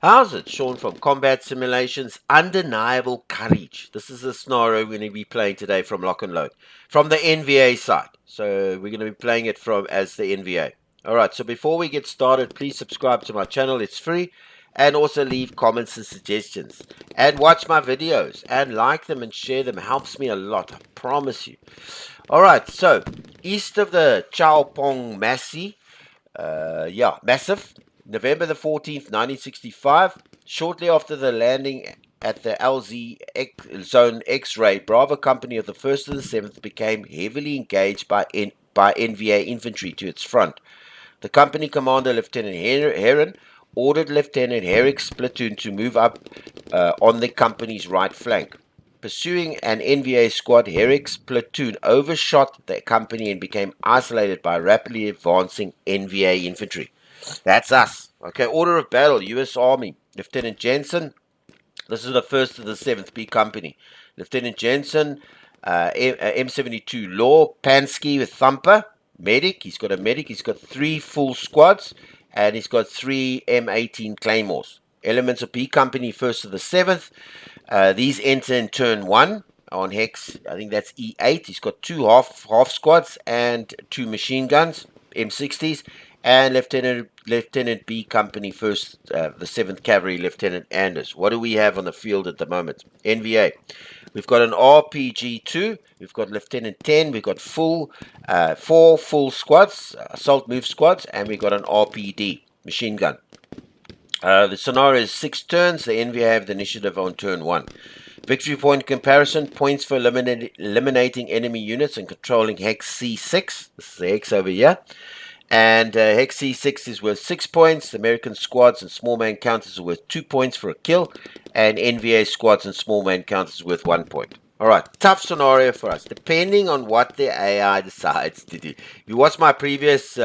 How's it? Sean from Combat Simulations. Undeniable Courage. This is a scenario we're going to be playing today from Lock and Load. From the NVA side. So we're going to be playing it from as the NVA. Alright, so before we get started, please subscribe to my channel. It's free. And also leave comments and suggestions. And watch my videos. And like them and share them. Helps me a lot. I promise you. Alright, so east of the Chaplains Massive. November the 14th, 1965, shortly after the landing at the LZ Zone X-Ray, Bravo Company of the 1st and the 7th became heavily engaged by NVA infantry to its front. The company commander, Lieutenant Heron, ordered Lieutenant Herrick's platoon to move up on the company's right flank. Pursuing an NVA squad, Herrick's platoon overshot the company and became isolated by rapidly advancing NVA infantry. That's us. Okay, order of battle, U.S. Army. Lieutenant Jensen, this is the 1st of the 7th B Company. Lieutenant Jensen, M72 Law, Pansky with Thumper, medic. He's got a medic. He's got 3 full squads, and he's got 3 M18 Claymores. Elements of B Company, 1st of the 7th. These enter in turn 1 on Hex. I think that's E8. He's got 2 half squads and 2 machine guns, M60s. And Lieutenant B Company, 1st, the 7th Cavalry, Lieutenant Anders. What do we have on the field at the moment? NVA. We've got an RPG-2. We've got Lieutenant 10. We've got 4 full squads, assault move squads, and we've got an RPD, machine gun. The scenario is 6 turns. The NVA have the initiative on turn 1. Victory point comparison, points for eliminating enemy units and controlling Hex C6. This is the Hex over here. And Hex C6 is worth 6 points. American squads and small man counters are worth 2 points for a kill. And NVA squads and small man counters are worth 1 point. Alright, tough scenario for us, depending on what the AI decides to do. If you watch my previous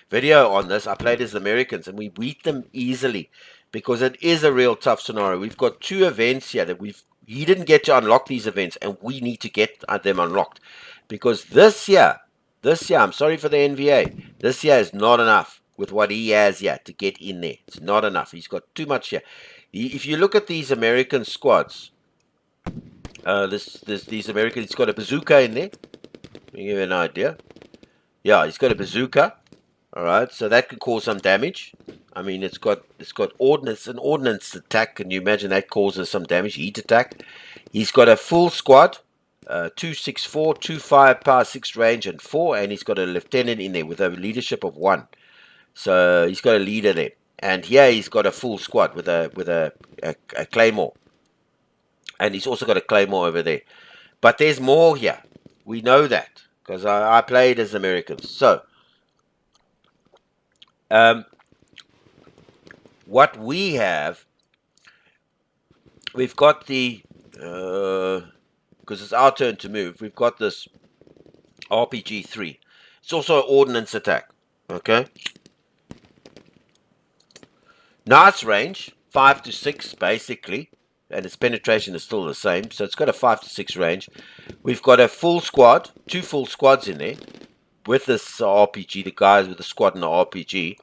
video on this, I played as Americans, and we beat them easily. Because it is a real tough scenario. We've got 2 events here that he didn't get to unlock these events, and we need to get them unlocked. Because this year, I'm sorry for the NVA, this year is not enough with what he has here to get in there. It's not enough. He's got too much here. If you look at these American squads, these Americans, he's got a bazooka in there. Let me give you an idea. Yeah, he's got a bazooka. All right, so that could cause some damage. I mean, it's got ordnance, an ordnance attack. Can you imagine that causes some damage? Heat attack. He's got a full squad. 264, 2 firepower, 6 range, and 4, and he's got a lieutenant in there with a leadership of 1. So he's got a leader there, and here he's got a full squad with a claymore, and he's also got a claymore over there. But there's more here. We know that because I played as Americans. So what we have, we've got the because it's our turn to move, we've got this RPG-3. It's also an ordnance attack. Okay. Nice range, 5 to 6 basically, and its penetration is still the same. So it's got a 5 to 6 range. We've got a full squad, 2 full squads in there with this RPG, the guys with the squad and the RPG.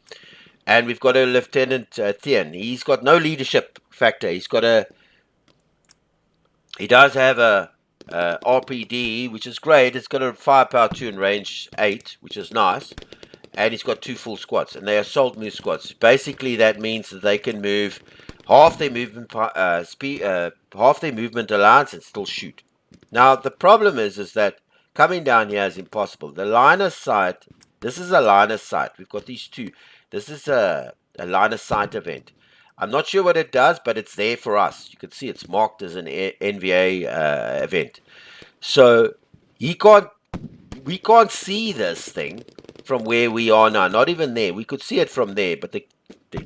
And we've got a Lieutenant Thien. He's got no leadership factor. He does have a RPD, which is great. It's got a firepower 2 and range 8, which is nice. And he's got 2 full squads, and they're assault move squads. Basically, that means that they can move half their movement half their movement allowance and still shoot. Now, the problem is that coming down here is impossible. The line of sight. This is a line of sight. We've got these 2. This is a line of sight event. I'm not sure what it does, but it's there for us. You can see it's marked as an NVA event. So we can't see this thing from where we are now. Not even there. We could see it from there, but the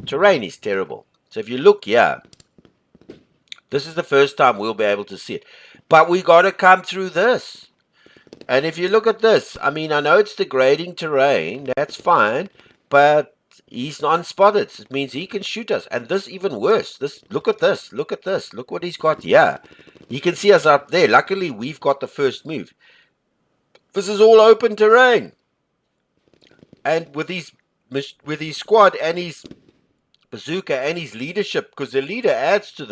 terrain is terrible. So if you look here, this is the first time we'll be able to see it. But we got to come through this. And if you look at this, I mean, I know it's degrading terrain. That's fine. But he's unspotted. It means he can shoot us. And this even worse. Look at this. Look at this. Look what he's got here. He can see us up there. Luckily, we've got the first move. This is all open terrain. And with his squad and his bazooka and his leadership, because the leader adds to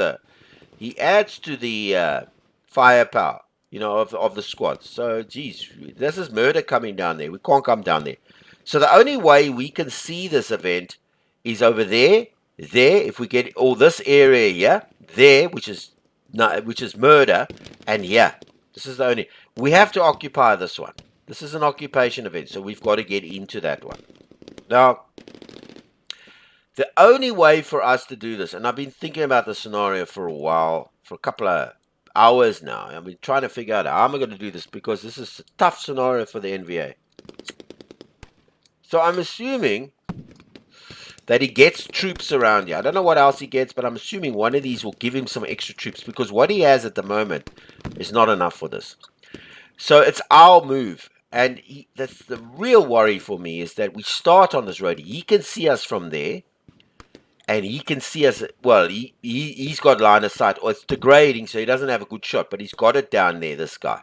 the firepower, of the squad. So, geez, this is murder coming down there. We can't come down there. So the only way we can see this event is over there, if we get all this area here, there, which is murder, and here. This is the only. We have to occupy this one. This is an occupation event, so we've got to get into that one. Now, the only way for us to do this, and I've been thinking about the scenario for a while, for a couple of hours now. I've been trying to figure out how am I going to do this, because this is a tough scenario for the NVA. So I'm assuming that he gets troops around here. I don't know what else he gets, but I'm assuming one of these will give him some extra troops, because what he has at the moment is not enough for this. So it's our move. And that's the real worry for me, is that we start on this road. He can see us from there. And he can see us, well, he's got line of sight. Or it's degrading, so he doesn't have a good shot. But he's got it down there, this guy.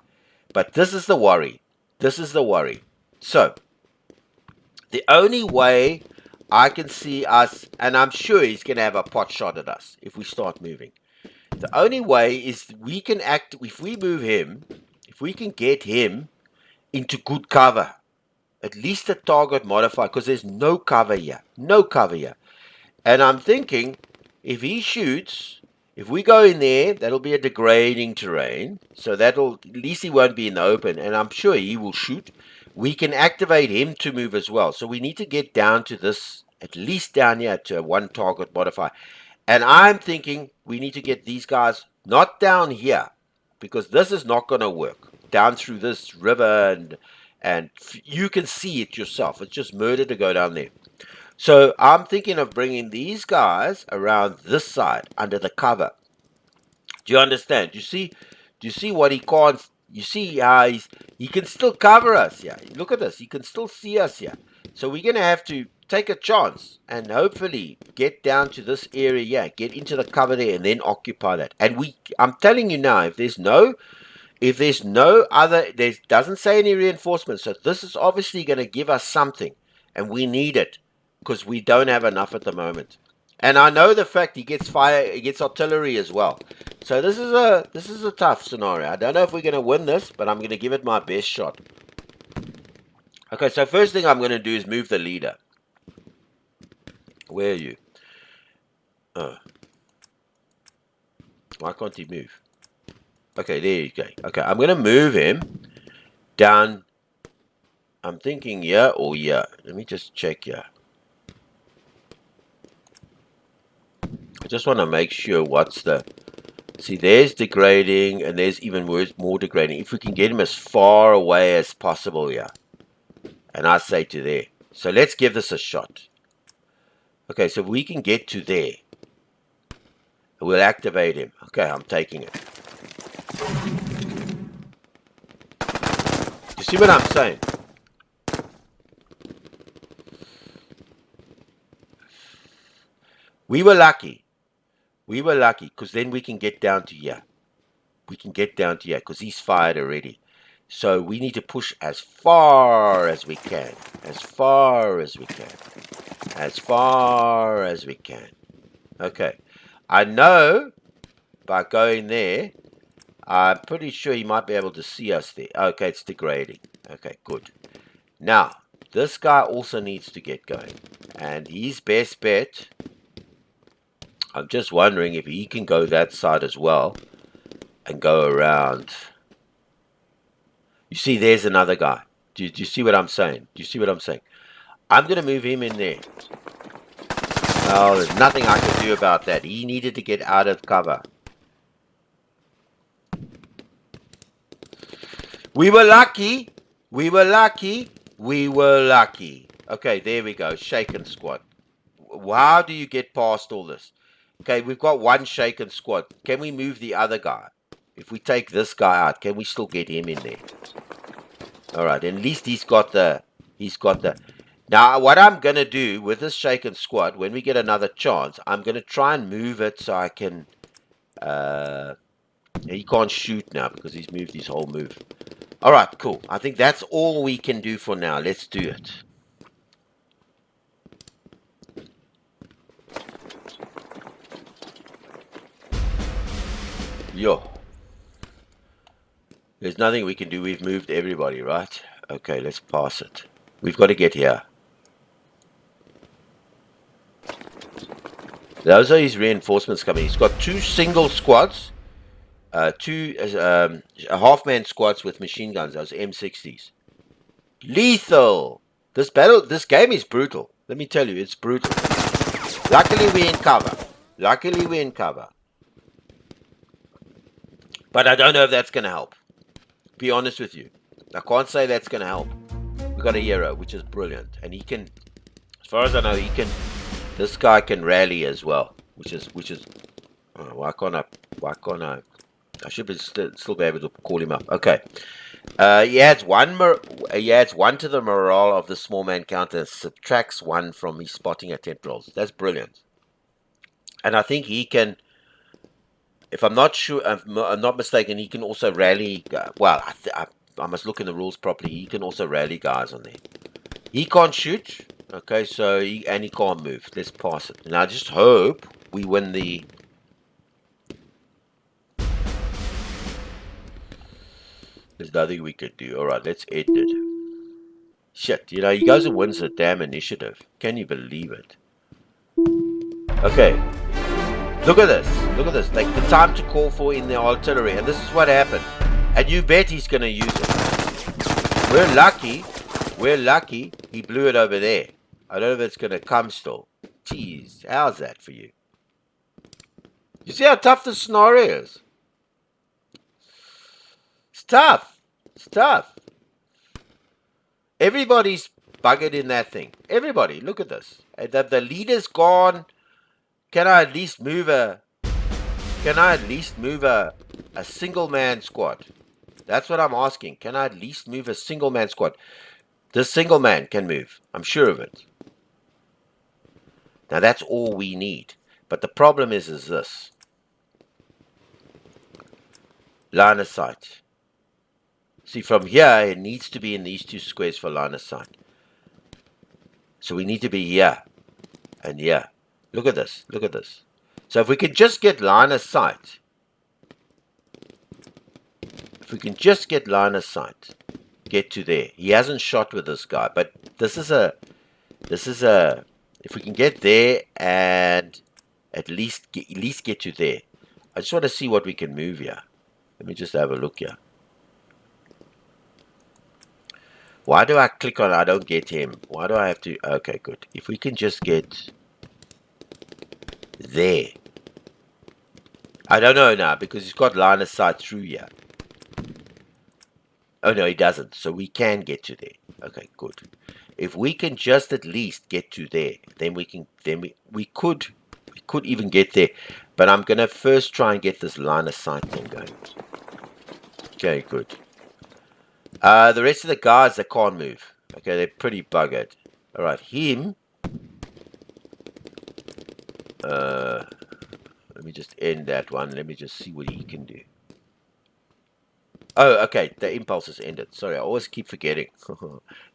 But this is the worry. This is the worry. So, the only way I can see us, and I'm sure he's going to have a pot shot at us if we start moving. The only way is we can act, if we move him, if we can get him into good cover. At least a target modifier, because there's no cover here. No cover here. And I'm thinking, if he shoots, if we go in there, that'll be a degrading terrain. So at least he won't be in the open. And I'm sure he will shoot. We can activate him to move as well. So we need to get down to this, at least down here to a one target modifier. And I'm thinking we need to get these guys not down here, because this is not going to work. Down through this river, and you can see it yourself. It's just murder to go down there. So I'm thinking of bringing these guys around this side under the cover. Do you understand? Do you see what he can't? You see how he can still cover us here. Look at this. He can still see us here. So we're going to have to take a chance and hopefully get down to this area here, get into the cover there, and then occupy that. And I'm telling you now, if there's no other, doesn't say any reinforcements. So this is obviously going to give us something, and we need it, because we don't have enough at the moment. And I know the fact he gets fire, he gets artillery as well. So this is a tough scenario. I don't know if we're going to win this, but I'm going to give it my best shot. Okay, so first thing I'm going to do is move the leader. Where are you? Oh. Why can't he move? Okay, there you go. Okay, I'm going to move him down. I'm thinking here or here. Let me just check here. I just want to make sure what's the... See, there's degrading, and there's even more degrading. If we can get him as far away as possible here. And I say to there. So let's give this a shot. Okay, so we can get to there. We'll activate him. Okay, I'm taking it. You see what I'm saying? We were lucky. We were lucky, because then we can get down to here. We can get down to here, because he's fired already. So we need to push as far as we can. As far as we can. As far as we can. Okay. I know by going there, I'm pretty sure he might be able to see us there. Okay, it's degrading. Okay, good. Now, this guy also needs to get going. And his best bet... I'm just wondering if he can go that side as well and go around. You see, there's another guy. Do you see what I'm saying? Do you see what I'm saying? I'm going to move him in there. Oh, there's nothing I can do about that. He needed to get out of cover. We were lucky. We were lucky. We were lucky. Okay, there we go. Shaken squad. How do you get past all this? Okay, we've got one shaken squad. Can we move the other guy? If we take this guy out, can we still get him in there? Alright, at least he's got the... Now, what I'm going to do with this shaken squad, when we get another chance, I'm going to try and move it so I can... he can't shoot now because he's moved his whole move. Alright, cool. I think that's all we can do for now. Let's do it. Yo. There's nothing we can do. We've moved everybody, right? Okay, let's pass it. We've got to get here. Those are his reinforcements coming. He's got 2 single squads. 2 half-man squads with machine guns. Those M60s. Lethal! This game is brutal. Let me tell you, it's brutal. Luckily, we're in cover. But I don't know if that's going to help. Be honest with you. I can't say that's going to help. We got a hero, which is brilliant. And he can, as far as I know, this guy can rally as well. Which is, why can't I, I should still be able to call him up. Okay. He adds 1 to the morale of the small man counter and subtracts 1 from his spotting attempt rolls. That's brilliant. And I think he can, if I'm not sure, I'm not mistaken, he can also rally. Well, I must look in the rules properly. He can also rally guys on there. He can't shoot. Okay, so he can't move. Let's pass it. And I just hope we win the. There's nothing we could do. Alright, let's end it. Shit, you know, he goes and wins the damn initiative. Can you believe it? Okay. Look at this. Like the time to call for in the artillery. And this is what happened. And you bet he's going to use it. We're lucky he blew it over there. I don't know if it's going to come still. Jeez, how's that for you? You see how tough this scenario is? It's tough. Everybody's buggered in that thing. Everybody, look at this. The leader's gone. Can I at least move a single man squad? That's what I'm asking. Can I at least move a single man squad? This single man can move. I'm sure of it. Now that's all we need. But the problem is this. Line of sight. See, from here, it needs to be in these 2 squares for line of sight. So we need to be here and here. Look at this. So if we could just get line of sight. Get to there. He hasn't shot with this guy, but this is a, if we can get there and at least get to there. I just want to see what we can move here. Let me just have a look here. Why do I click on, I don't get him. Why do I have to, okay, good. If we can just get there. I don't know now because he's got line of sight through here. Oh no, he doesn't. So we can get to there. Okay, good. If we can just at least get to there, then we could even get there. But I'm gonna first try and get this line of sight thing going. Okay, good. The rest of the guys, they can't move. Okay, they're pretty buggered. Alright, him. Let me just end that one. Let me just see what he can do. Oh, okay. The impulse has ended. Sorry, I always keep forgetting.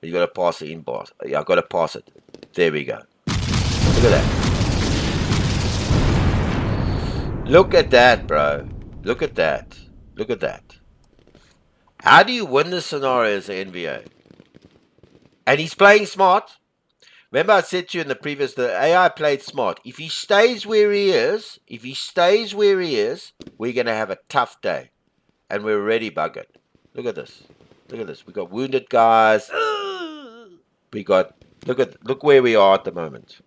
You got to pass the impulse. Yeah, I got to pass it. There we go. Look at that. Look at that, bro. Look at that. How do you win this scenario as an NVA? And he's playing smart. Remember I said to you in the previous, the AI played smart. If he stays where he is, we're going to have a tough day. And we're already buggered. Look at this. We got wounded guys. Look where we are at the moment.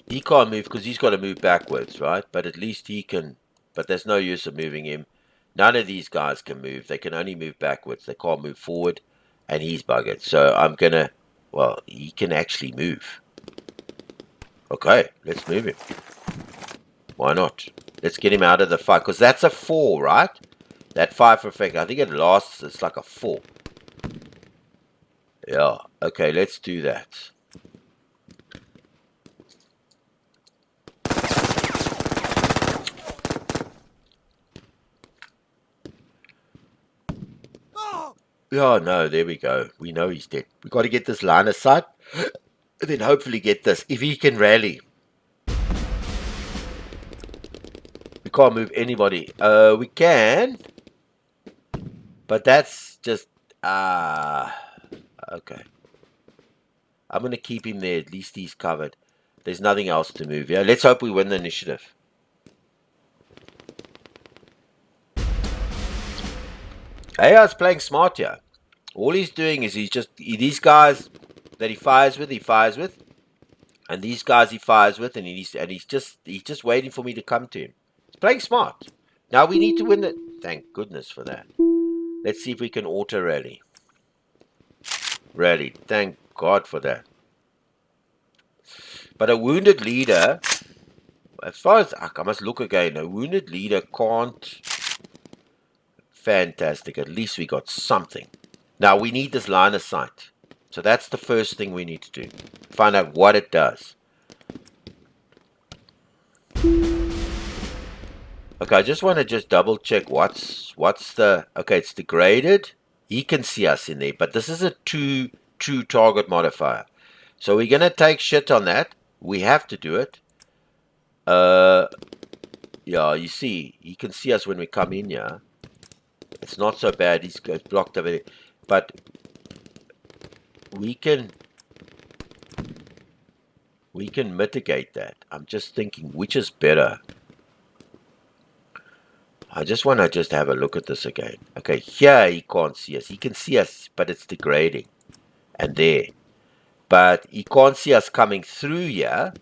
He can't move because he's got to move backwards, right? But at least he can. But there's no use of moving him. None of these guys can move. They can only move backwards. They can't move forward. And he's buggered. So I'm going to... Well, he can actually move. Okay, let's move him. Why not? Let's get him out of the fight. Because that's a 4, right? That 5 for effect. I think it lasts... It's like a 4. Yeah. Okay, let's do that. Oh, no, there we go. We know he's dead. We got to get this line of sight, and then hopefully get this. If he can rally, we can't move anybody. We can, but that's just okay. I'm gonna keep him there. At least he's covered. There's nothing else to move. Yeah, let's hope we win the initiative. AI's playing smart here. All he's doing is these guys that he fires with, and these guys he fires with, and he's just waiting for me to come to him. He's playing smart. Now we need to win it. Thank goodness for that. Let's see if we can auto rally. Rally. Thank God for that. But a wounded leader, as far as I must look again, a wounded leader can't. Fantastic. At least we got something. Now we need this line of sight. So that's the first thing we need to do. Find out what it does. Okay, I just want to double check what's the okay, it's degraded. He can see us in there, but this is a two target modifier. So we're gonna take shit on that. We have to do it. Yeah, you see, he can see us when we come in here. It's not so bad. He's blocked over there, but we can mitigate that. I'm just thinking which is better. I just want to have a look at this again. Okay, here he can't see us. He can see us, but it's degrading. And there. But he can't see us coming through here.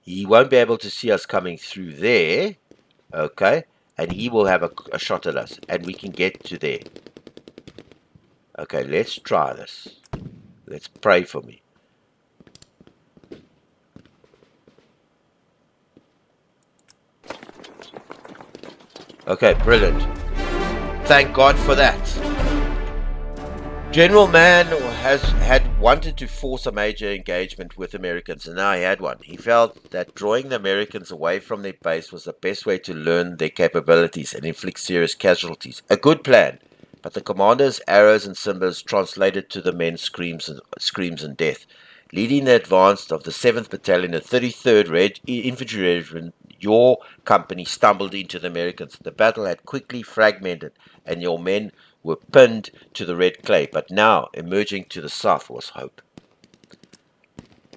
He won't be able to see us coming through there. Okay. And he will have a shot at us. And we can get to there. Okay, let's try this. Let's pray for me. Okay, brilliant. Thank God for that. General Mann had wanted to force a major engagement with Americans, and now he had one. He felt that drawing the Americans away from their base was the best way to learn their capabilities and inflict serious casualties. A good plan, but the commander's arrows and timbers translated to the men's screams and death. Leading the advance of the 7th Battalion and 33rd Infantry Regiment, your company stumbled into the Americans. The battle had quickly fragmented, and your men were pinned to the red clay. But now, emerging to the south was hope.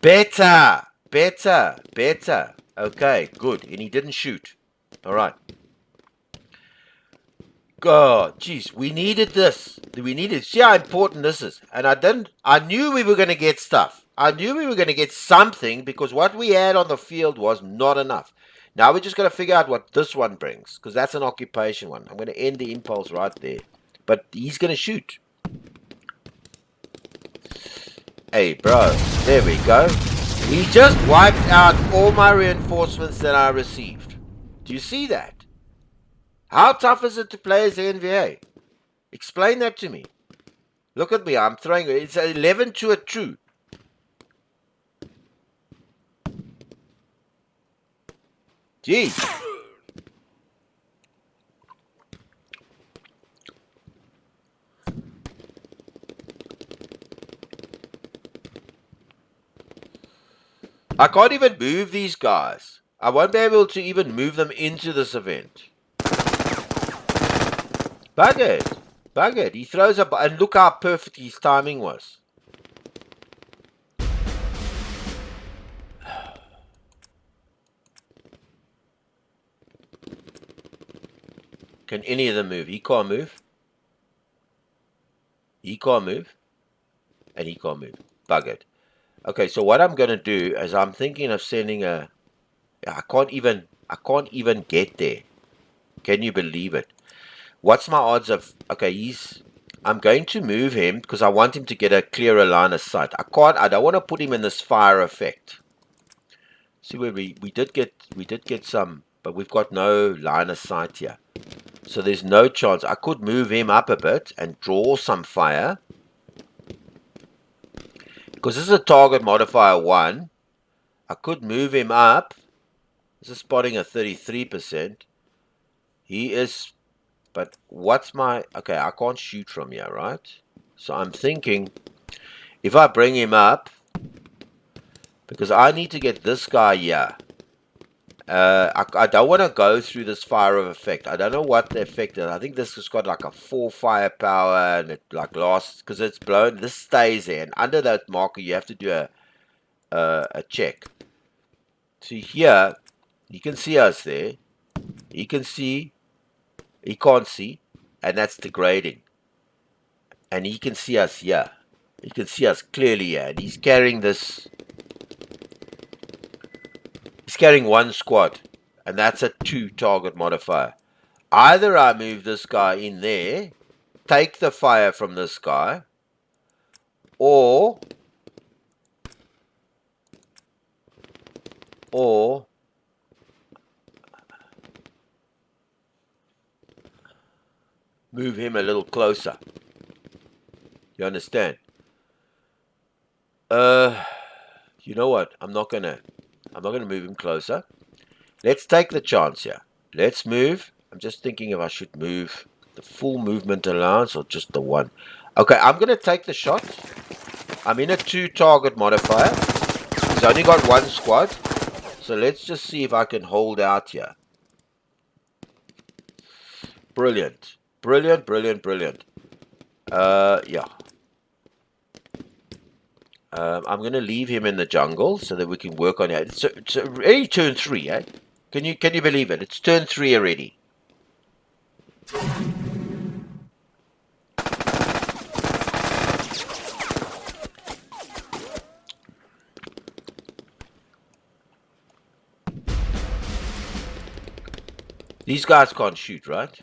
Better! Okay, good. And he didn't shoot. All right. God, jeez, we needed this. See how important this is. And I knew we were going to get stuff. I knew we were going to get something because what we had on the field was not enough. Now we're just going to figure out what this one brings because that's an occupation one. I'm going to end the impulse right there. But he's going to shoot. Hey, bro. There we go. He just wiped out all my reinforcements that I received. Do you see that? How tough is it to play as the NVA? Explain that to me. Look at me. I'm throwing it. It's 11 to a true. Gee. I can't even move these guys. I won't be able to even move them into this event. Buggered. He throws a... And look how perfect his timing was. Can any of them move? He can't move. He can't move. And he can't move. Buggered. Okay, so what I'm going to do is I'm thinking of sending a... I can't even get there. Can you believe it? What's my odds of... Okay, I'm going to move him because I want him to get a clearer line of sight. I don't want to put him in this fire effect. See where we did get some, but we've got no line of sight here. So there's no chance. I could move him up a bit and draw some fire. Because this is a target modifier 1. I could move him up. This is spotting at 33%. He is... But what's my... Okay, I can't shoot from here, right? So I'm thinking, if I bring him up, because I need to get this guy here. I don't want to go through this fire of effect. I don't know what the effect is. I think this has got like a 4 firepower, and it like lasts, because it's blown. This stays there, and under that marker you have to do a check. See here, you can see us there. You can see, he can't see, and that's degrading. And he can see us here. You can see us clearly here, and he's carrying this. He's carrying 1 squad, and that's a 2 target modifier. Either I move this guy in there, take the fire from this guy, or move him a little closer. You understand? You know what? I'm not gonna move him closer. Let's take the chance here. Let's move. I'm just thinking if I should move the full movement allowance or just the 1. Okay, I'm gonna take the shot. I'm in a 2 target modifier. He's only got 1 squad. So let's just see if I can hold out here. Brilliant. Brilliant, brilliant, brilliant. Yeah. I'm going to leave him in the jungle so that we can work on it. It's already turn 3, eh? Can you believe it? It's turn 3 already. These guys can't shoot, right?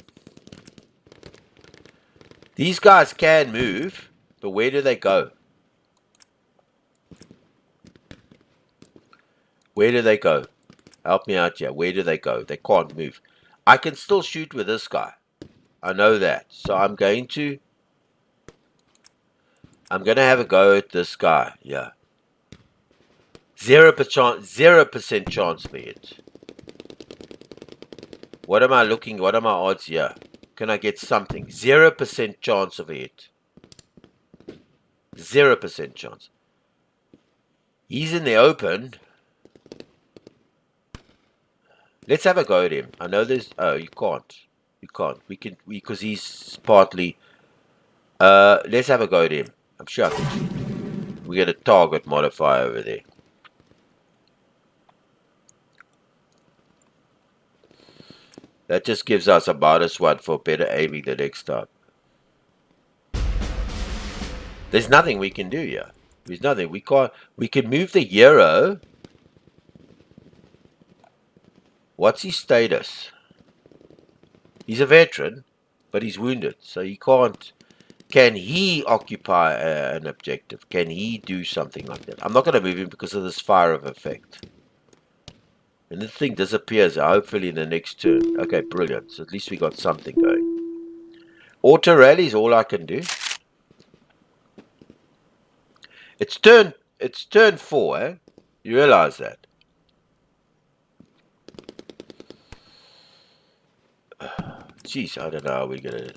These guys can move, but where do they go? Where do they go? Help me out here. Where do they go? They can't move. I can still shoot with this guy. I know that. So I'm going to have a go at this guy. Yeah. 0% chance for it. What am I looking? What are my odds here? Can I get something? 0% chance of a hit. 0% chance. He's in the open. Let's have a go at him. I know there's... Oh, you can't. You can't. Because he's partly... let's have a go at him. I'm sure I can shoot. We get a target modifier over there. That just gives us a -1 for better aiming the next time. There's nothing we can do here. There's nothing. We can't... We can move the hero. What's his status? He's a veteran, but he's wounded, so he can't... Can he occupy an objective? Can he do something like that? I'm not going to move him because of this fire of effect. And the thing disappears, hopefully, in the next turn. Okay, brilliant. So at least we got something going. Auto rally is all I can do. It's turn 4, eh? You realize that? Jeez, I don't know how we're going to...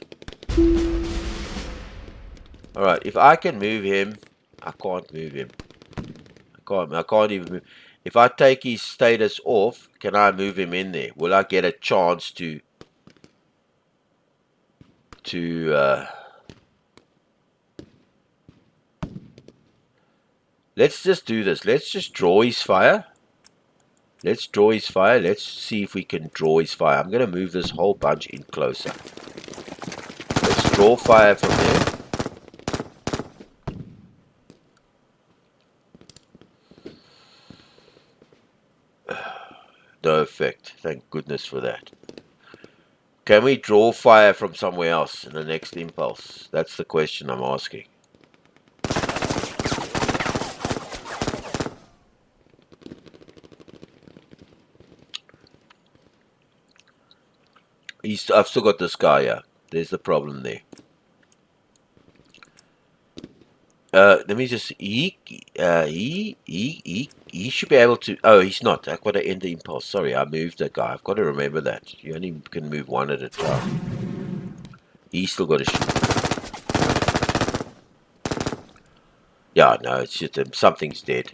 Alright, if I can move him, I can't move him. I can't even move. If I take his status off, can I move him in there? Will I get a chance to let's just do this. Let's just draw his fire. Let's draw his fire. Let's see if we can draw his fire. I'm going to move this whole bunch in closer. Let's draw fire from there. No effect. Thank goodness for that. Can we draw fire from somewhere else in the next impulse? That's the question I'm asking. I've still got this guy here. There's the problem there. Let me just... He should be able to... Oh, he's not. I've got to end the impulse. Sorry, I moved that guy. I've got to remember that. You only can move one at a time. He's still got to shoot. Yeah, no, it's just something's dead.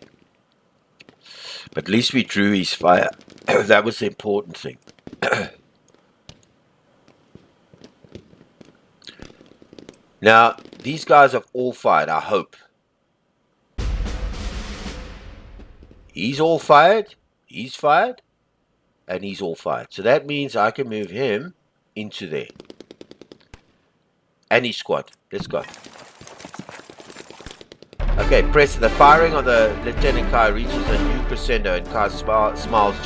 But at least we drew his fire. That was the important thing. Now, these guys have all fired, I hope. He's all fired, he's fired, and he's all fired. So that means I can move him into there. And his squad. Let's go. Okay, press. The firing of the Lieutenant Kai reaches a new crescendo and Kai smiles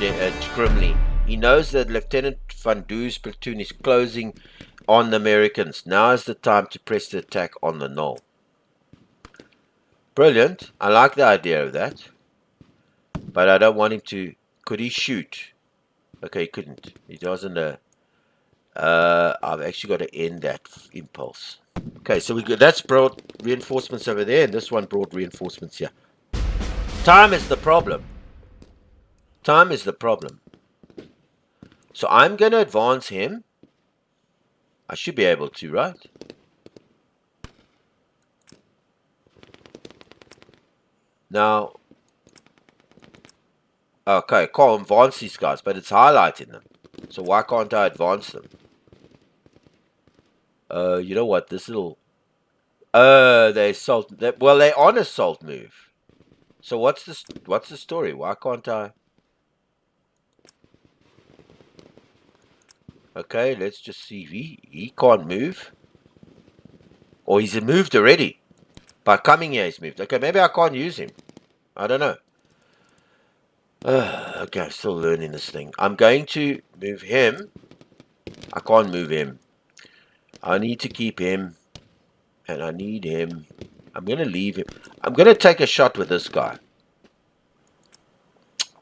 grimly. He knows that Lieutenant Van Du's platoon is closing on the Americans. Now is the time to press the attack on the knoll. Brilliant. I like the idea of that. But I don't want him to... Could he shoot? Okay, he couldn't. He doesn't... I've actually got to end that impulse. Okay, so that's brought reinforcements over there, and this one brought reinforcements here. Time is the problem. Time is the problem. So I'm going to advance him. I should be able to, right? Now, okay, can't advance these guys, but it's highlighting them. So why can't I advance them? You know what? This little... they assault... Well, they're on assault move. So what's the story? Why can't I... Okay, let's just see if he can't move. Or he's moved already. By coming here, he's moved. Okay, maybe I can't use him. I don't know. Okay, I'm still learning this thing. I'm going to move him. I can't move him. I need to keep him. And I need him. I'm going to leave him. I'm going to take a shot with this guy.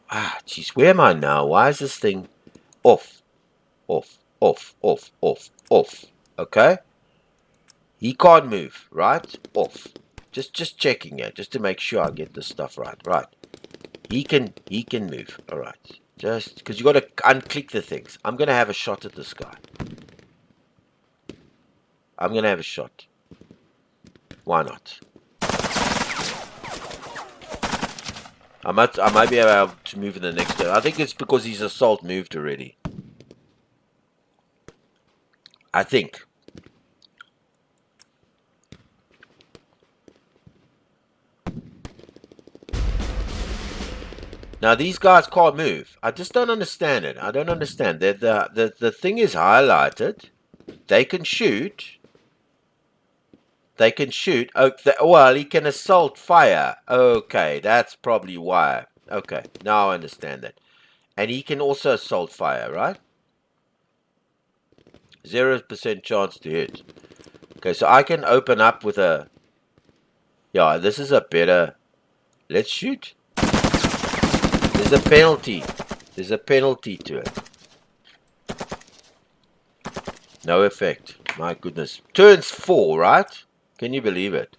Ah, jeez, where am I now? Why is this thing off? Off, off, off, off, off. Okay? He can't move, right? Off. Just checking here, just to make sure I get this stuff right. Right. He can move. Alright. Just because you got to unclick the things. I'm going to have a shot at this guy. I'm going to have a shot. Why not? I might be able to move in the next turn. I think it's because his assault moved already. I think. Now these guys can't move. I just don't understand it. I don't understand. The thing is highlighted. They can shoot. They can shoot. Oh, well, he can assault fire. Okay, that's probably why. Okay, now I understand that. And he can also assault fire, right? 0% chance to hit. Okay, so I can open up with a... Yeah, this is a better... Let's shoot. There's a penalty. There's a penalty to it. No effect. My goodness. Turns 4, right? Can you believe it?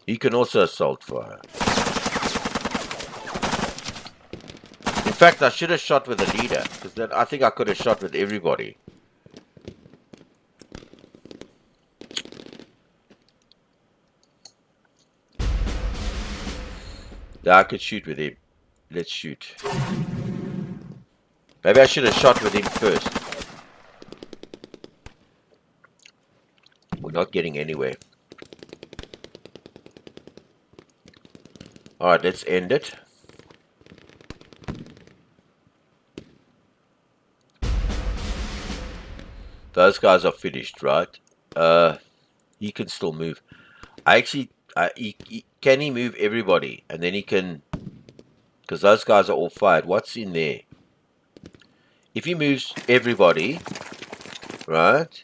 He can also assault fire. In fact, I should have shot with the leader, because then I think I could have shot with everybody. Yeah, I could shoot with him. Let's shoot. Maybe I should have shot with him first. We're not getting anywhere. Alright, let's end it. Those guys are finished, right? He can still move. Can he move everybody? And then he can... Because those guys are all fired. What's in there? If he moves everybody, right?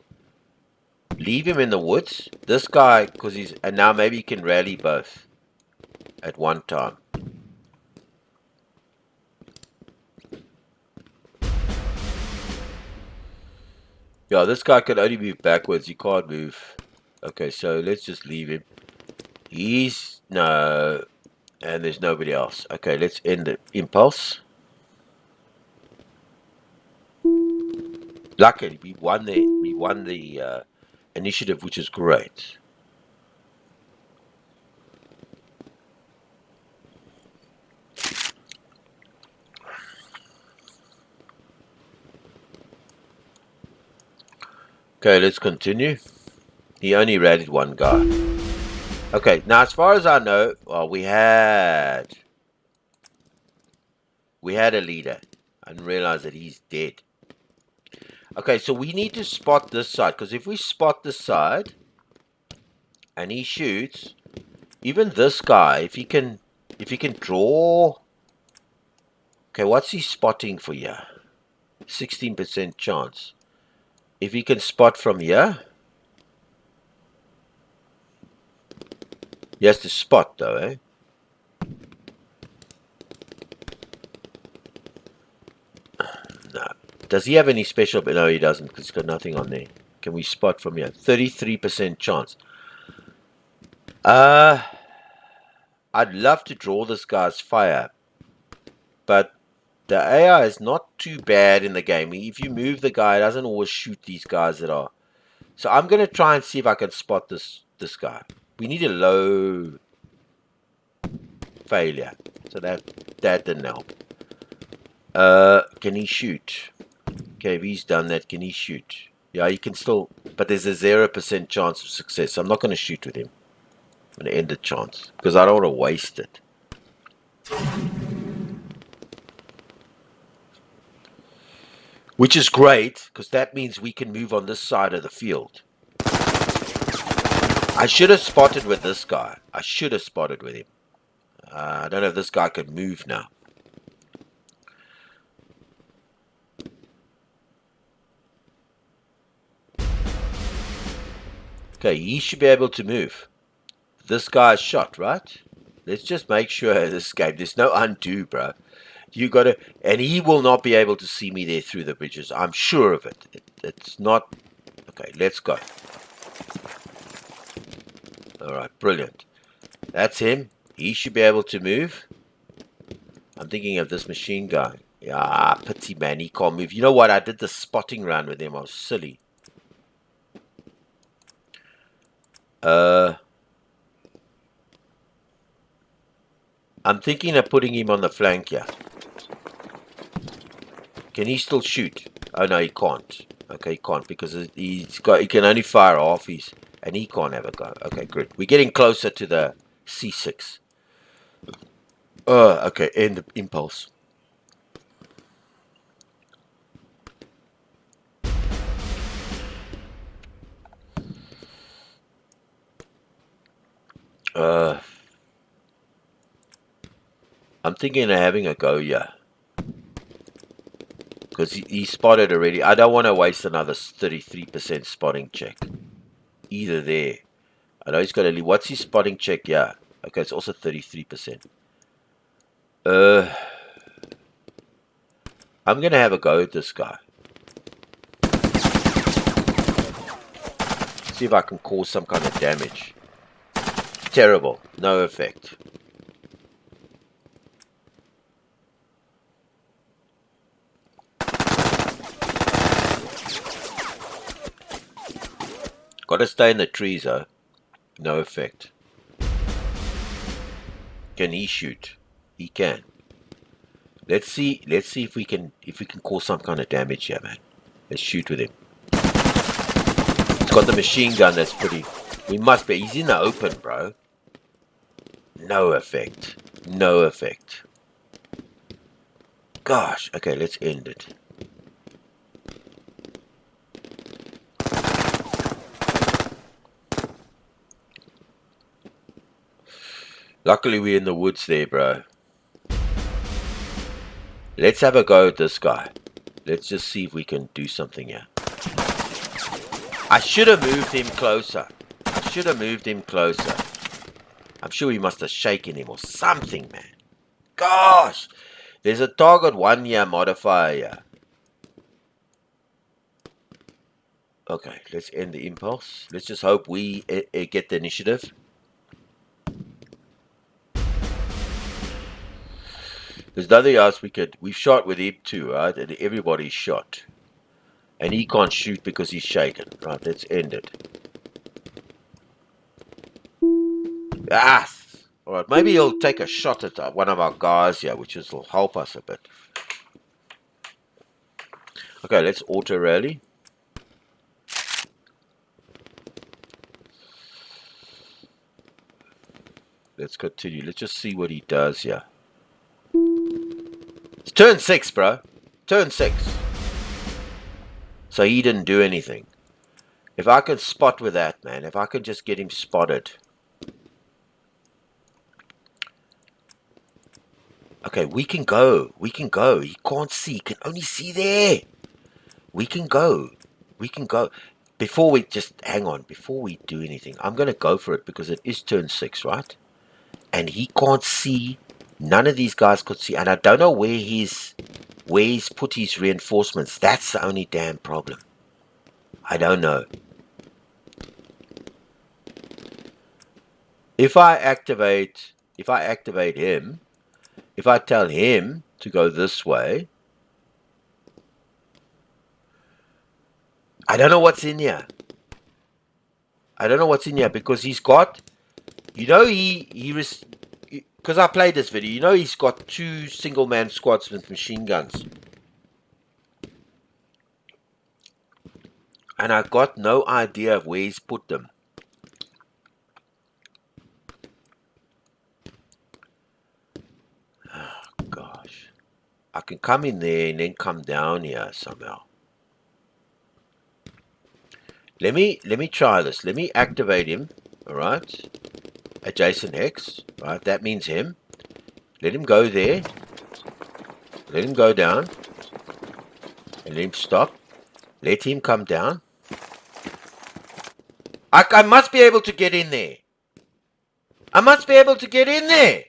Leave him in the woods. This guy, because he's... And now maybe he can rally both at one time. Yeah, this guy can only move backwards. He can't move. Okay, so let's just leave him. He's... No. And there's nobody else. Okay, let's end the impulse. Luckily, we won the initiative, which is great. Okay, let's continue. He only raided one guy. Okay, now as far as I know, well, we had a leader. I didn't realize that he's dead. Okay, so we need to spot this side, because if we spot this side and he shoots, even this guy, if he can draw. Okay, what's he spotting for here? 16% chance. If he can spot from here, he has to spot though, eh? No. Does he have any special? No, he doesn't, because he's got nothing on there. Can we spot from here? 33% chance. I'd love to draw this guy's fire, but the AI is not too bad in the game. If you move the guy, it doesn't always shoot these guys that are. So I'm going to try and see if I can spot this guy. We need a low failure. So that didn't help. Can he shoot? Okay, if he's done that, can he shoot? Yeah, he can still, but there's a 0% chance of success. So I'm not going to shoot with him. I'm going to end the chance because I don't want to waste it. Which is great, because that means we can move on this side of the field. I should have spotted with this guy. I should have spotted with him. I don't know if this guy can move now. Okay, he should be able to move. This guy's shot, right? Let's just make sure this game, there's no undo, bro. You got to, and he will not be able to see me there through the bridges. I'm sure of it. It's not. Okay, let's go. All right, brilliant. That's him. He should be able to move. I'm thinking of this machine guy. Yeah, pity, man. He can't move. You know what? I did the spotting round with him. I was silly. I'm thinking of putting him on the flank here. Can he still shoot? Oh no, he can't. Okay, he can't because he can only fire half his, and he can't have a go. Okay, good. We're getting closer to the C6. Okay, end the impulse. I'm thinking of having a go, yeah. Because he spotted already. I don't want to waste another 33% spotting check. Either there. I know he's got to leave. What's his spotting check? Yeah. Okay, it's also 33%. I'm going to have a go at this guy. See if I can cause some kind of damage. Terrible. No effect. Gotta stay in the trees, though. No effect. Can he shoot? He can. Let's see if we can cause some kind of damage here, man. Let's shoot with him. He's got the machine gun. That's pretty. We must be. He's in the open, bro. No effect. No effect. Gosh. Okay, let's end it. Luckily, we're in the woods there, bro. Let's have a go at this guy. Let's just see if we can do something here. I should have moved him closer. I'm sure he must have shaken him or something, man. Gosh! There's a target 1 year modifier here. Okay, let's end the impulse. Let's just hope we get the initiative. There's nothing else we could. We've shot with him too, right? And everybody's shot. And he can't shoot because he's shaken. Right, let's end it. Ah! Alright, maybe he'll take a shot at one of our guys here, which will help us a bit. Okay, let's auto rally. Let's continue. Let's just see what he does here. It's turn 6, bro. Turn 6. So he didn't do anything. If I can spot with that, man. If I can just get him spotted. Okay, we can go. We can go. He can't see. He can only see there. We can go. We can go. Before we just... Hang on. Before we do anything, I'm going to go for it because it is turn 6, right? And he can't see. None of these guys could see. And I don't know where he's put his reinforcements. That's the only damn problem. I don't know. If I activate him, if I tell him to go this way, I don't know what's in here. I don't know what's in here because he's got, you know, because I played this video, you know, he's got 2 single-man squads with machine guns. And I've got no idea of where he's put them. Oh, gosh. I can come in there and then come down here somehow. Let me try this. Let me activate him. Alright. Adjacent hex. Right, that means him. Let him go there. Let him go down. And let him stop. Let him come down. I must be able to get in there. I must be able to get in there.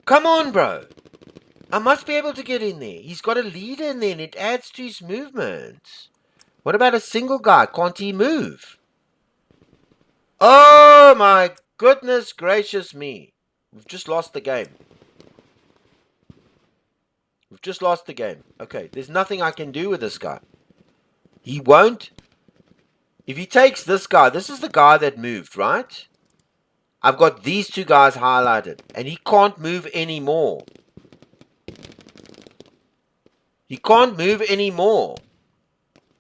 Come on, bro. I must be able to get in there. He's got a leader in there and it adds to his movements. What about a single guy? Can't he move? Oh my goodness gracious me. We've just lost the game. We've just lost the game. Okay, there's nothing I can do with this guy. He won't. If he takes this guy, this is the guy that moved, right? I've got these 2 guys highlighted. And he can't move anymore. He can't move anymore.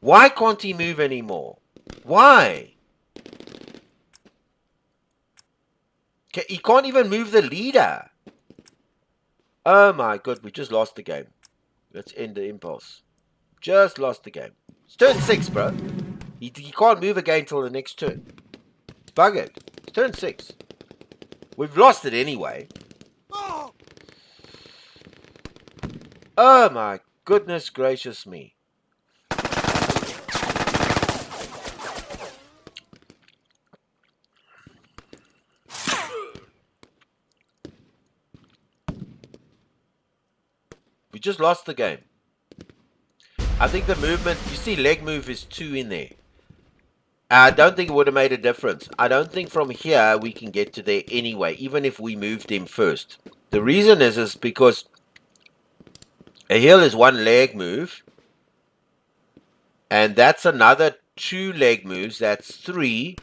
Why can't he move anymore? Why? He can't even move the leader. Oh my god, we just lost the game. Let's end the impulse. Just lost the game. It's turn 6, bro. He can't move again till the next turn. Buggered. It's turn 6. We've lost it anyway. Oh my goodness gracious me. We just lost the game. I think the movement, you see leg move is 2 in there. I don't think it would have made a difference. I don't think from here we can get to there anyway, even if we moved him first. The reason is because a hill is 1 leg move. And that's another 2 leg moves. That's 3.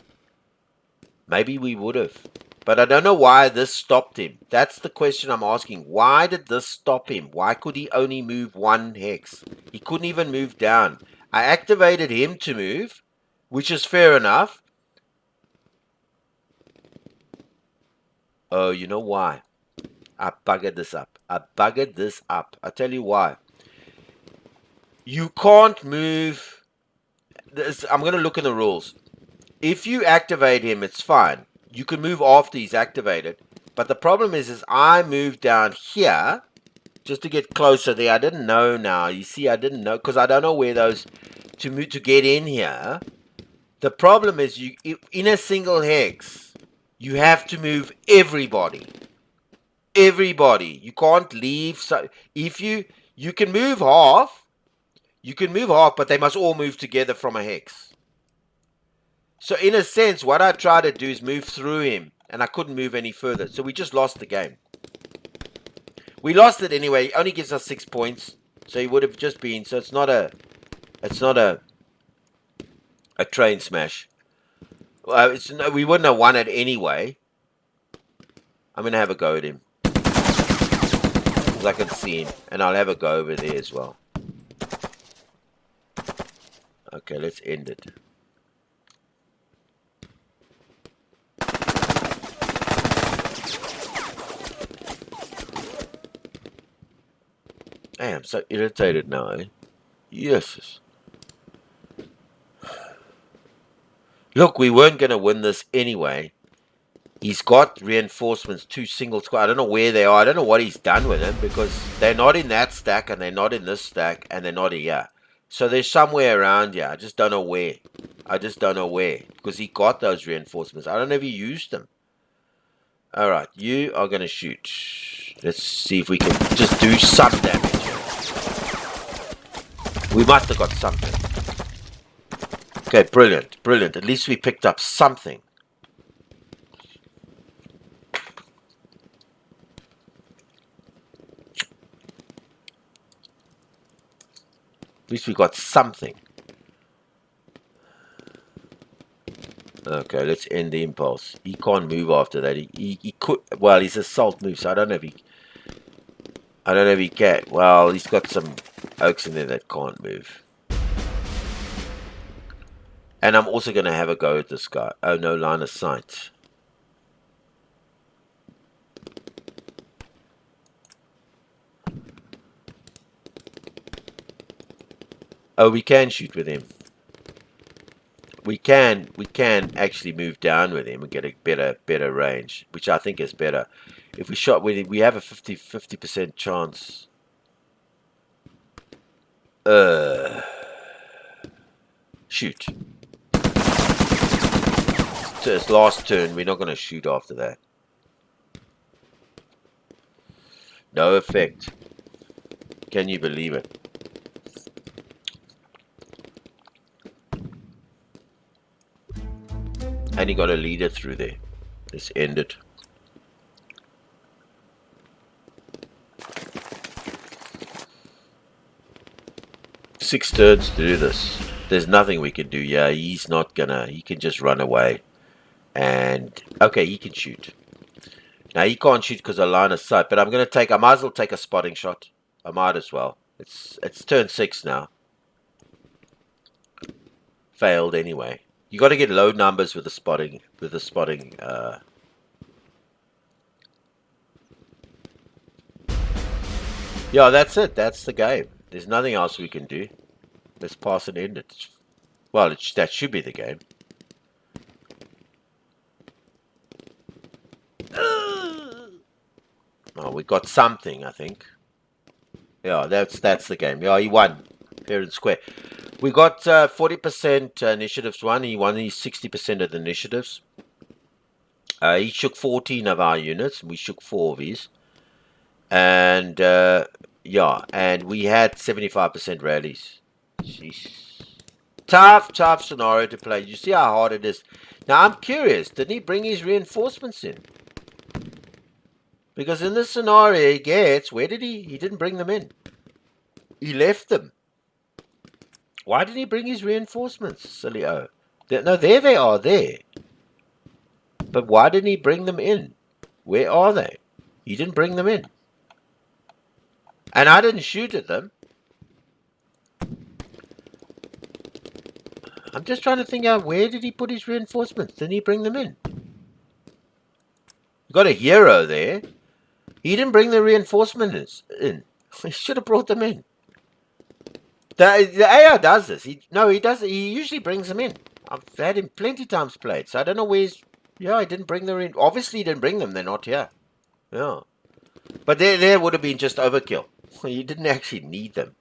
Maybe we would have. But I don't know why this stopped him. That's the question I'm asking. Why did this stop him? Why could he only move 1 hex? He couldn't even move down. I activated him to move, which is fair enough. Oh, you know why? I buggered this up. I buggered this up. I'll tell you why. You can't move. I'm going to look in the rules. If you activate him, it's fine. You can move after he's activated. But the problem is I moved down here just to get closer there. I didn't know now. You see, I didn't know because I don't know where those to move to get in here. The problem is you in a single hex, you have to move everybody. Everybody. You can't leave. So if you can move half, but they must all move together from a hex. So in a sense, what I tried to do is move through him, and I couldn't move any further. So we just lost the game. We lost it anyway. It only gives us 6 points. So he would have just been. So it's not a train smash. We wouldn't have won it anyway. I'm going to have a go at him. Because I can see him. And I'll have a go over there as well. Okay, let's end it. I am so irritated now, eh? Yes. Look, we weren't going to win this anyway. He's got reinforcements, 2 single squad. I don't know where they are. I don't know what he's done with them because they're not in that stack and they're not in this stack and they're not here. So they're somewhere around here. I just don't know where. Because he got those reinforcements. I don't know if he used them. Alright, you are going to shoot. Let's see if we can just do some damage. We must have got something. Okay, brilliant. At least we picked up something. At least we got something. Okay, let's end the impulse. He can't move after that. He could. Well, his assault moves. So I don't know if he can. Well, he's got some oaks in there that can't move. And I'm also going to have a go at this guy. Oh, no line of sight. Oh, we can shoot with him. We can actually move down with him and get a better range, which I think is better. If we shot with him, we have a 50% chance. Shoot. So it's last turn. We're not going to shoot after that. No effect. Can you believe it? And he got a leader through there. Let's end it. Six turns to do this. There's nothing we can do. Yeah, he's not gonna. He can just run away. And okay, he can shoot. Now he can't shoot because of line of sight. But I might as well take a spotting shot. I might as well. It's turn 6 now. Failed anyway. You got to get low numbers with the spotting. Yeah, that's it. That's the game. There's nothing else we can do. Let's pass and end it. Well, that should be the game. Oh, we got something, I think. Yeah, that's the game. Yeah, he won fair and square. We got 40% initiatives won. He won his 60% of the initiatives. He shook 14 of our units. We shook 4 of his. And yeah, and we had 75% rallies. Jeez. Tough scenario to play. You see how hard it is. Now I'm curious, didn't he bring his reinforcements in? Because in this scenario he gets, where did he? He didn't bring them in. He left them. Why did he bring his reinforcements, silly O? No, there they are, there. But why didn't he bring them in? Where are they? He didn't bring them in. And I didn't shoot at them. I'm just trying to think out, where did he put his reinforcements? Didn't he bring them in? You got a hero there. He didn't bring the reinforcements in. He should have brought them in. The AR does this. He does. He usually brings them in. I've had him plenty times played, so I don't know where's. Yeah, he didn't bring them in. Obviously, he didn't bring them. They're not here. Yeah, but there would have been just overkill. He didn't actually need them.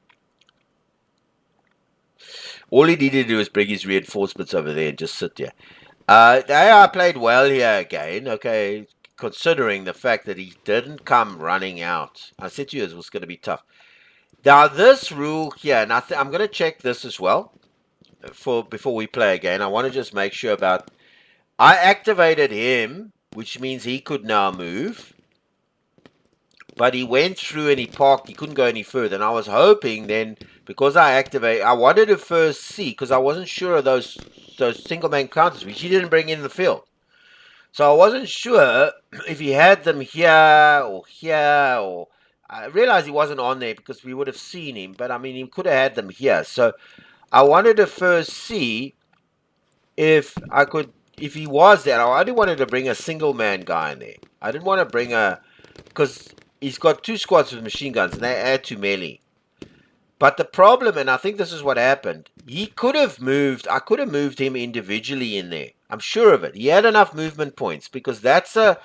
All he needed to do was bring his reinforcements over there and just sit there. The AR played well here again. Okay, considering the fact that he didn't come running out. I said to you it was going to be tough. Now this rule here, and I'm going to check this as well before we play again. I want to just make sure about. I activated him, which means he could now move. But he went through and he parked. He couldn't go any further. And I was hoping then, because I wanted to first see, because I wasn't sure of those single man counters, which he didn't bring in the field. So I wasn't sure if he had them here or here, or I realized he wasn't on there because we would have seen him. But I mean, he could have had them here. So I wanted to first see if he was there. I only wanted to bring a single man guy in there. I didn't want to bring because he's got 2 squads with machine guns and they add to melee. But the problem, and I think this is what happened, I could have moved him individually in there. I'm sure of it. He had enough movement points because that's a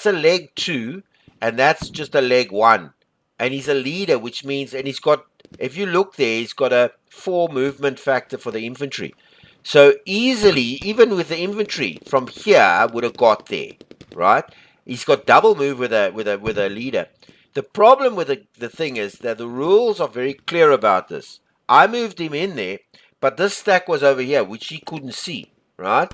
leg 2 and that's just a leg 1. And he's a leader, which means, and he's got, if you look there, he's got a 4 movement factor for the infantry. So easily, even with the infantry from here, would have got there, right? He's got double move with a leader. The problem with the thing is that the rules are very clear about this. I moved him in there, but this stack was over here, which he couldn't see, right?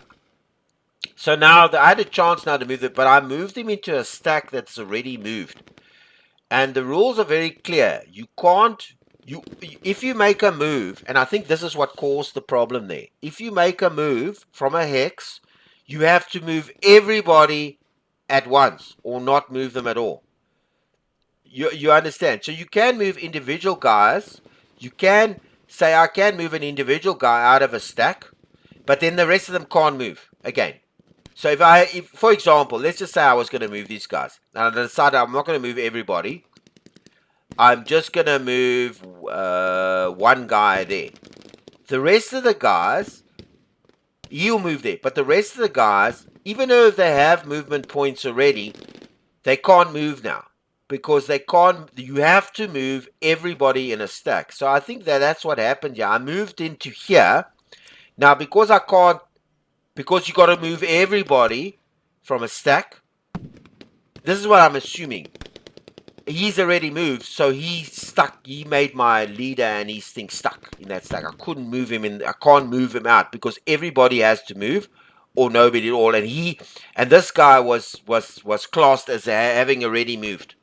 So now I had a chance now to move it, but I moved him into a stack that's already moved. And the rules are very clear. You can't, if you make a move, and I think this is what caused the problem there. If you make a move from a hex, you have to move everybody at once or not move them at all. You understand? So you can move individual guys. You can say, I can move an individual guy out of a stack, but then the rest of them can't move again. So if for example, let's just say I was going to move these guys, and I decided I'm not going to move everybody. I'm just going to move one guy there. The rest of the guys, he'll move there. But the rest of the guys, even though they have movement points already, they can't move now. Because they can't, you have to move everybody in a stack. So I think that's what happened here. I moved into here. Now, because I can't, because you got to move everybody from a stack, this is what I'm assuming. He's already moved, so he's stuck. He made my leader and his thing stuck in that stack. I couldn't move him in. I can't move him out because everybody has to move, or nobody at all. And this guy was classed as having already moved.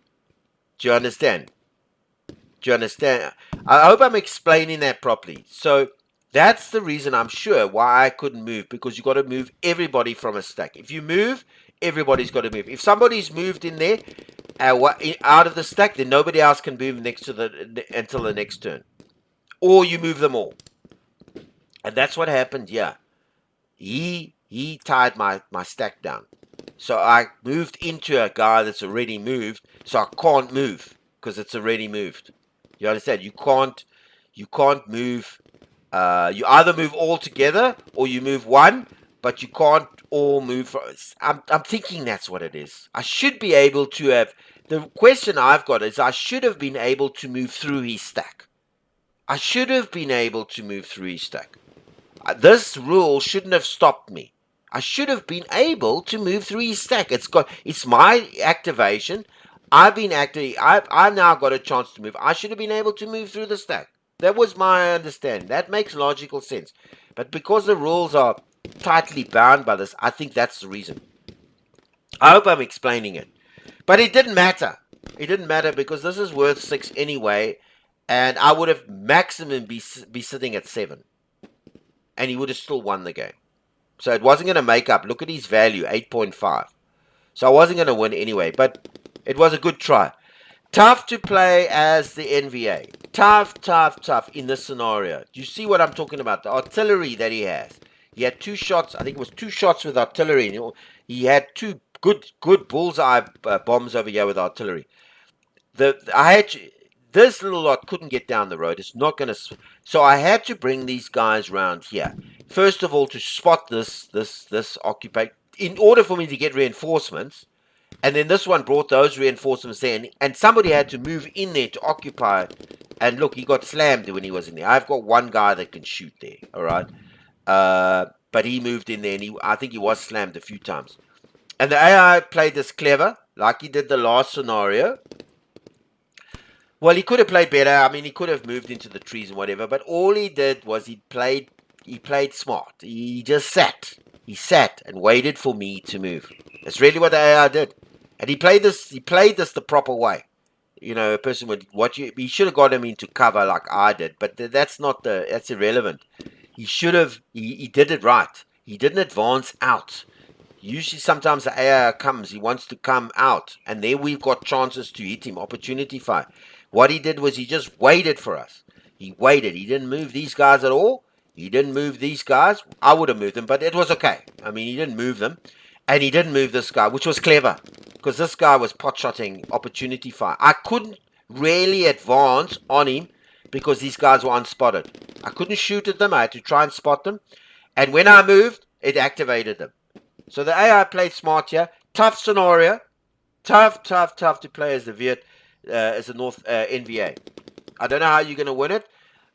Do you understand? Do you understand? I hope I'm explaining that properly. So that's the reason I'm sure why I couldn't move, because you got to move everybody from a stack. If you move, everybody's got to move. If somebody's moved in there out of the stack, then nobody else can move next to until the next turn, or you move them all. And that's what happened here. He tied my stack down. So I moved into a guy that's already moved, so I can't move because it's already moved. You understand? You can't move. You either move all together or you move one, but you can't all move. I'm thinking that's what it is. I should be able to have. The question I've got is I should have been able to move through his stack. I should have been able to move through his stack. This rule shouldn't have stopped me. I should have been able to move through his stack. It's my activation. I've now got a chance to move. I should have been able to move through the stack. That was my understanding. That makes logical sense. But because the rules are tightly bound by this, I think that's the reason. I hope I'm explaining it. But it didn't matter. It didn't matter because this is worth 6 anyway. And I would have maximum be sitting at 7. And he would have still won the game. So it wasn't going to make up. Look at his value, 8.5. So I wasn't going to win anyway. But it was a good try. Tough to play as the NVA. Tough in this scenario. Do you see what I'm talking about? The artillery that he has. He had 2 shots. I think it was 2 shots with artillery. And he had 2 good bullseye bombs over here with artillery. This little lot couldn't get down the road. It's not going to. So I had to bring these guys round here. First of all, to spot this occupy, in order for me to get reinforcements. And then this one brought those reinforcements there. And somebody had to move in there to occupy. And look, he got slammed when he was in there. I've got one guy that can shoot there. All right. But he moved in there. And I think he was slammed a few times. And the AI played this clever, like he did the last scenario. Well, he could have played better. I mean, he could have moved into the trees and whatever. But all he did was he played smart. He just sat. He sat and waited for me to move. That's really what the AI did. And he played this the proper way. A person would watch you. He should have got him into cover like I did, but that's irrelevant. He did it right. He didn't advance out. Usually, sometimes the AI comes, he wants to come out, and there we've got chances to hit him, opportunity fire. What he did was he just waited for us. He waited. He didn't move these guys at all. He didn't move these guys. I would have moved them, but it was okay. I mean, he didn't move them, and he didn't move this guy, which was clever, because this guy was pot-shotting opportunity fire. I couldn't really advance on him because these guys were unspotted. I couldn't shoot at them. I had to try and spot them, and when I moved, it activated them. So the AI played smart here. Tough scenario. Tough to play as the North NVA. I don't know how you're going to win it.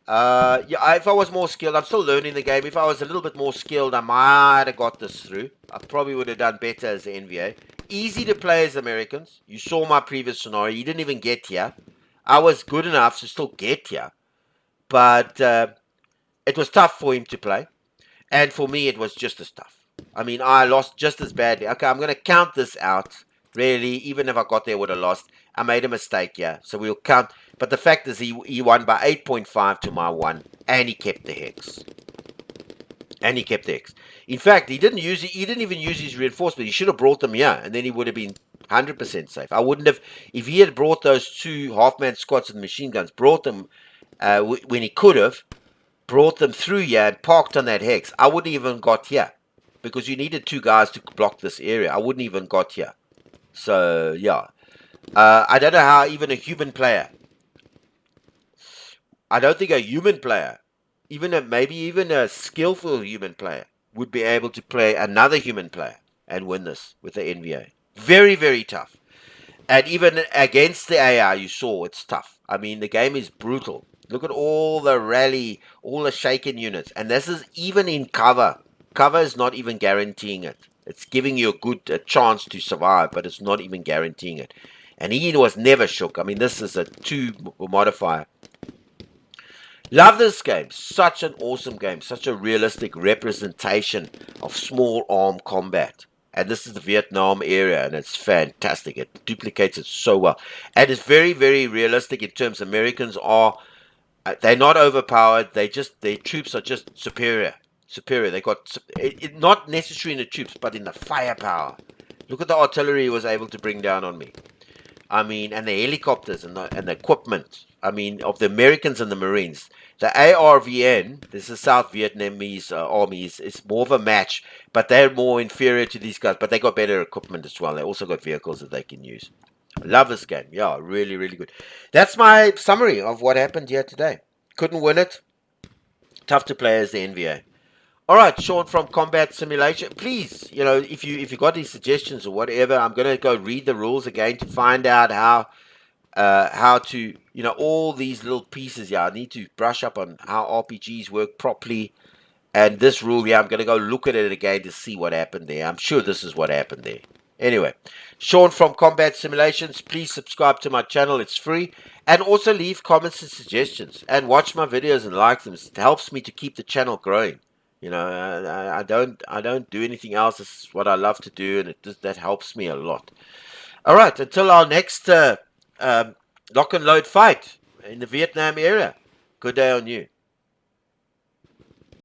Yeah, if I was more skilled, I'm still learning the game. If I was a little bit more skilled, I might have got this through. I probably would have done better as the NVA. Easy to play as Americans. You saw my previous scenario. You didn't even get here. I was good enough to still get here. But it was tough for him to play. And for me, it was just as tough. I mean, I lost just as badly. Okay, I'm going to count this out. Really, even if I got there, I would have lost. I made a mistake here, so we'll count. But the fact is, he won by 8.5 to my 1, and he kept the hex. In fact, he didn't even use his reinforcement. He should have brought them here, and then he would have been 100% safe. I wouldn't have, if he had brought those 2 half-man squads and machine guns, brought them when he could have, brought them through here and parked on that hex, I wouldn't even got here. Because you needed 2 guys to block this area. I wouldn't even got here. So, yeah. I don't know how even a human player. I don't think a human player, maybe even a skillful human player, would be able to play another human player and win this with the NVA. Very, very tough. And even against the AI, you saw it's tough. I mean, the game is brutal. Look at all the rally, all the shaken units. And this is even in cover. Cover is not even guaranteeing it. It's giving you a chance to survive, but it's not even guaranteeing it. And he was never shook. I mean, this is a 2 modifier. Love this game. Such an awesome game. Such a realistic representation of small arm combat. And this is the Vietnam area, and it's fantastic. It duplicates it so well. And it's very, very realistic in terms Americans are, they're not overpowered. Their troops are just superior. They got not necessarily in the troops, but in the firepower. Look at the artillery he was able to bring down on me. I mean, and the helicopters and the equipment. I mean, of the Americans and the Marines. The ARVN, this is South Vietnamese Army, is more of a match, but they're more inferior to these guys. But they got better equipment as well. They also got vehicles that they can use. I love this game. Yeah, really, really good. That's my summary of what happened here today. Couldn't win it. Tough to play as the NVA. All right, Sean from Combat Simulation. Please, if you got any suggestions or whatever, I'm going to go read the rules again to find out how to, all these little pieces. Yeah, I need to brush up on how RPGs work properly. And this rule, yeah, I'm going to go look at it again to see what happened there. I'm sure this is what happened there. Anyway, Sean from Combat Simulations, please subscribe to my channel. It's free. And also leave comments and suggestions. And watch my videos and like them. It helps me to keep the channel growing. I don't do anything else. It's what I love to do, and that helps me a lot. All right, until our next lock and load fight in the Vietnam area. Good day on you.